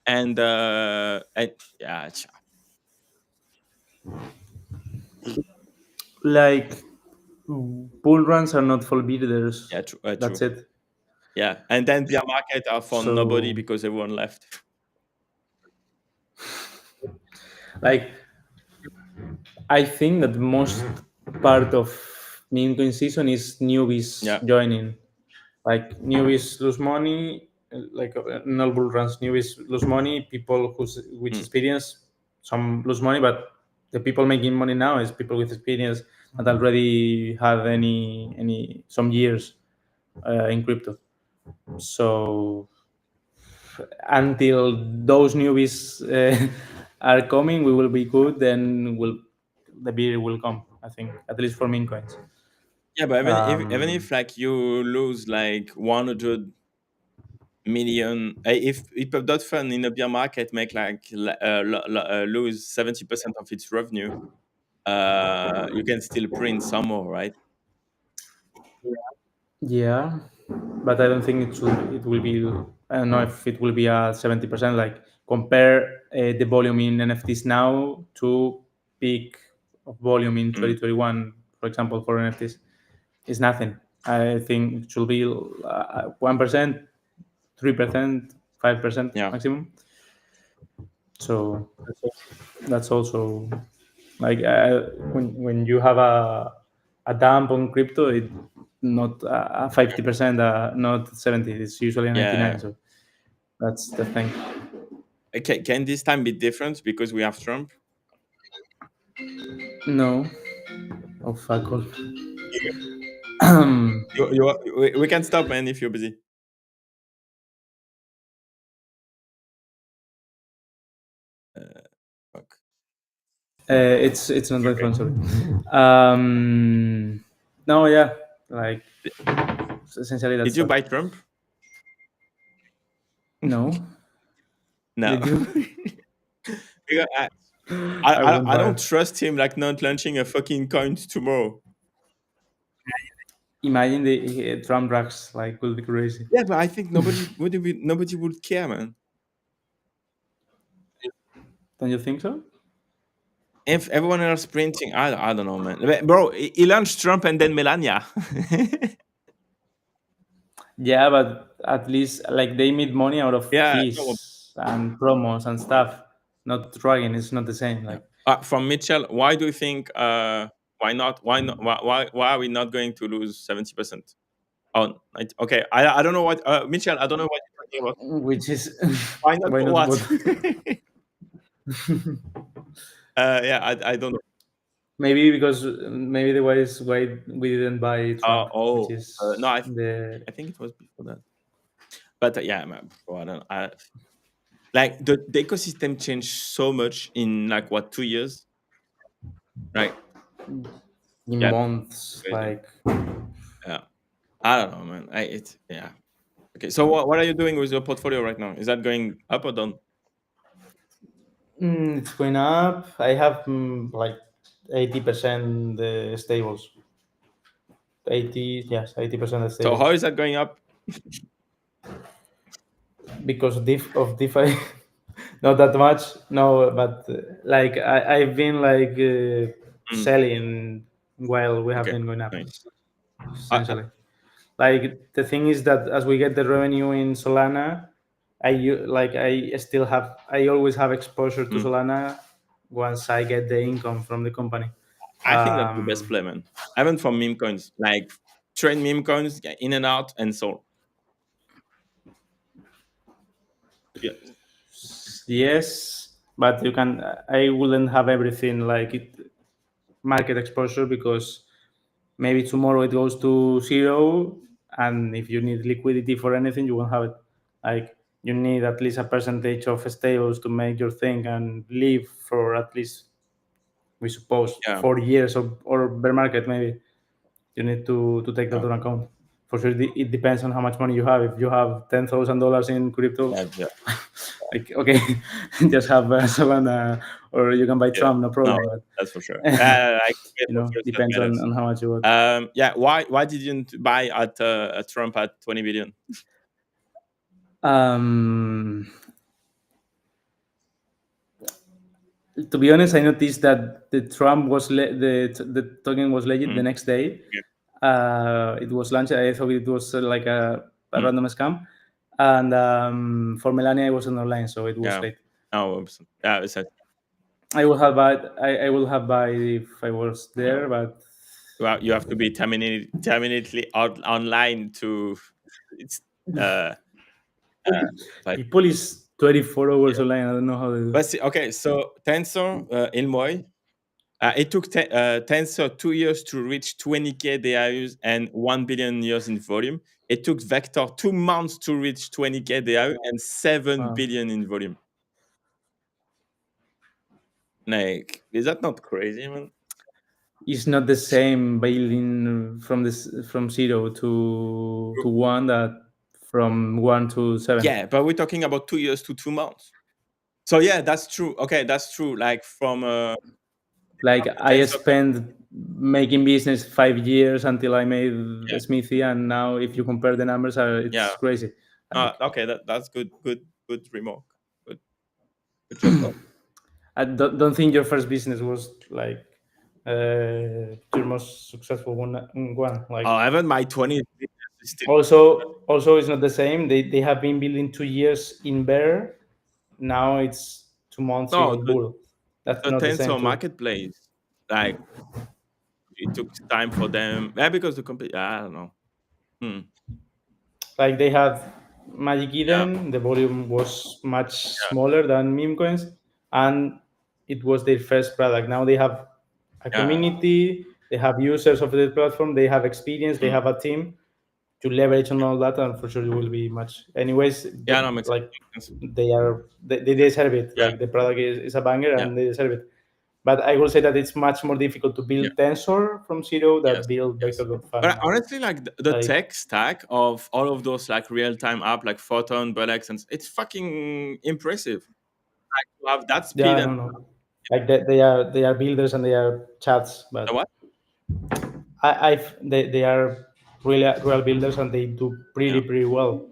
And yeah, Like bull runs are not for builders. yeah, true, That's true. it. Yeah, and then bear market are for nobody So because everyone left. like I think that the most part of Memecoin season is newbies Yeah. joining. Like newbies lose money, like not bull runs. Newbies lose money. People who's with Mm. experience, some lose money, but the people making money now is people with experience that already have any some years in crypto. So until those newbies are coming, we will be good. Then the beer will come. I think at least for meme coins. Yeah, but even if Um, like you lose like 100 million, if Pub.Fun in a bear market make like lose 70% of its revenue, you can still print some more, right? yeah, but I don't think it will be. I don't know if it will be a 70%. Like compare the volume in NFTs now to peak of volume in Mm. 2021, for example, for NFTs, is nothing. I think it should be 1%, 3%, 5% Yeah, maximum. So that's also like when you have a dump on crypto, it not 50%, not 70. It's usually 99. yeah. So that's the thing. Can this time be different because we have Trump? No, oh fuck all. We can stop, man, if you're busy. Fuck. It's not my Okay. phone. Sorry. No, yeah, like essentially Did that's you that. buy Trump? No, No. did you? Because I won't I buy don't it. trust him like not launching a fucking coin tomorrow. Imagine the Trump racks like will be crazy. Yeah, but I think nobody would care, man. Don't you think so? If everyone else printing, I don't know, man. But bro, he launched Trump and then Melania. Yeah, but at least like they made money out of Yeah, no, fees and promos and stuff. Not dragging. It's not the same. yeah. Like From Mitchell, why do you think? Why not? Why not? Why are we not going to lose 70%? Oh, okay. I don't know what Mitchell. I don't know what you're talking about. which is Why not why for not what? what? Yeah, I don't know. Maybe because maybe the why is why we didn't buy Trump, which No, is the I think it was before that. But yeah, man, bro, I don't. Like the ecosystem changed so much in like what 2 years, right? in Yeah, months. crazy. Like Yeah, I don't know, man. Yeah. Okay, so what are you doing with your portfolio right now? Is that going up or down? it's going up. I have like 80% stables. 80, yes, 80% So how stables is that going up? because of DeFi. Not that much, no, but like I've been like Mm, selling while we have okay, been going up, nice. essentially. Like the thing is that as we get the revenue in Solana, like I always have exposure to Mm. Solana once I get the income from the company. I think that's the best Um, play, man. Even for meme coins, like trade meme coins, get in and out, and so yeah. yes, but you can. I wouldn't have everything like market exposure because maybe tomorrow it goes to zero, and if you need liquidity for anything, you won't have it. Like you need at least a percentage of stables to make your thing and live for at least, we suppose, Yeah. 4 years, or bear market maybe. You need to take that Yeah. on account. For sure, it depends on how much money you have. If you have $10,000 in crypto, Yeah. like, okay, just have Savannah, or you can buy Yeah. Trump, no No, problem. But that's for sure. Like for sure it's depends better. on how much you want. Yeah. Why didn't you buy at Trump at 20 billion? Um, to be honest, I noticed that the Trump was the token was legit the next day. Yeah. It was launched. I thought it was like a Mm. random scam, and for Melania, I wasn't online, so it was Yeah. late. Oh, yeah. It's I will have buy. I will have buy if I was yeah. there, but Well, you have to be terminately online to. It's like people is 24 hours yeah. online. I don't know how they do. But see, okay, so Tensor, Ilmoy, it took Tensor 2 years to reach 20K DAUs and 1 billion years in volume. It took Vector 2 months to reach 20K DAU and 7 Wow. billion in volume. Like, is that not crazy, man? It's not the same building from 0 to 1 that from 1 to 7. Yeah, but we're talking about 2 years to 2 months. So yeah, that's true. Okay, that's true. Like from Like, I Tensor, spent making business 5 years until I made yeah, Smithy, and now if you compare the numbers, yeah. it's crazy. Like, Okay, that's good remark. Good, good job. I don't think your first business was like your most successful one. Like, Even my 20s is still also it's not the same. They have been building 2 years in bear. Now it's 2 months no in bull. That's the not the same Tensor too. marketplace. Like it took time for them. Yeah, because the company. I don't know. Hmm. Like, they had Magic Yeah, Eden, the volume was much yeah, smaller than Memecoins, and it was their first product. Now they have a yeah. community, they have users of the platform, they have experience, they Hmm. have a team to leverage on all that, and for sure it will be much. Anyways, Yeah, no, makes sense. like, Makes sense. they deserve it. Yeah, Like, the product is a banger, yeah, and they deserve it. But I will say that it's much more difficult to yeah. build Tensor from zero than Yes, build yes. Vector.fun But now. honestly, like the Like, tech stack of all of those like real time app like Photon, BULLX, and it's fucking impressive. Like to have that yeah, speed I and don't know. Like, they are builders and they are chats, the but what? they are real builders and they do Yeah, pretty well.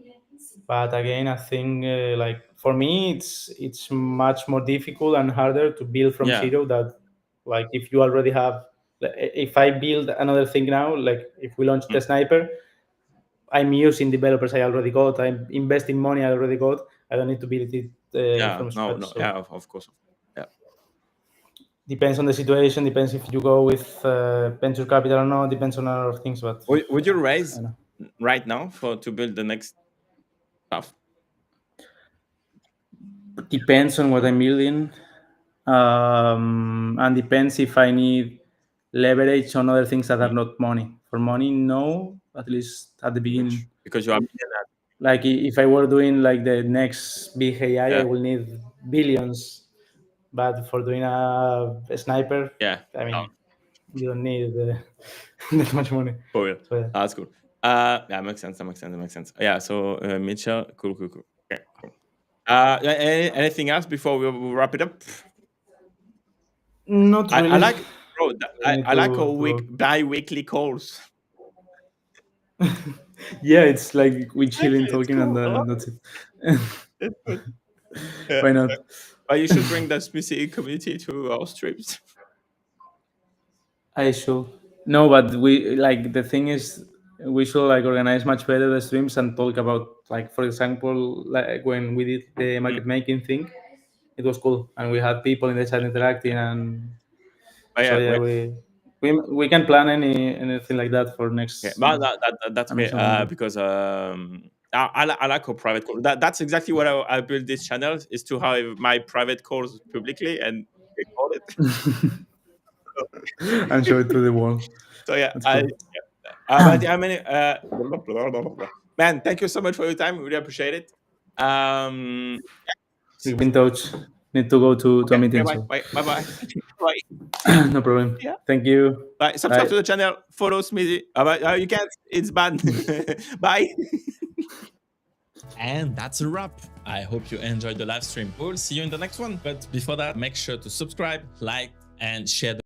But again, I think, like, for me, it's much more difficult and harder to build from yeah, zero. That, like, if you already have, like, if I build another thing now, like if we launch mm, the sniper, I'm using developers I already got. I'm investing money I already got. I don't need to build it yeah. from No, scratch. no, yeah, So of course. Yeah. depends on the situation. Depends if you go with venture capital or not. Depends on a lot of things. But Would you I raise don't know. right now for to build the next stuff? Depends on what I'm building, and depends if I need leverage on other things that are Mm. not money. For money, no. At least at the beginning. Because you are millionaire. Like, if I were doing like the next big AI, I Yeah, will need billions. But for doing a sniper, yeah. I No, mean, you don't need that much money. for real. So, yeah. That's cool. Yeah, makes sense. That makes sense. That makes sense. Yeah. So Mitchell, cool. Okay, cool. Anything else before we wrap it up? Not I really. like, bro. I need I like our to. bi-weekly calls. Yeah, it's like we chilling, Exactly, it's talking, and cool. I love that's it. it. It's good. Yeah. Why not? But you should bring the specific community to our streams. I should. No, but we, like, the thing is, we should, like, organize much better the streams and talk about, like, for example, like when we did the Mm. market making thing, it was cool, and we had people in the chat interacting, and But so yeah, yeah, we can plan anything like that for okay. next But that's okay. next November. Because I like our private call. That's exactly what I built this channel is to have my private calls publicly and record it. And show it to the wall. So yeah, That's cool. but yeah, I mean, man, thank you so much for your time. Really appreciate it. Keep in touch. Need to go to a meeting. Bye. So. Bye. Bye. Bye. No problem. Yeah. Thank you. Bye. Subscribe to the channel. Follow Smithy. You can't. It's bad. Bye. And that's a wrap. I hope you enjoyed the live stream. We'll see you in the next one. But before that, make sure to subscribe, like, and share the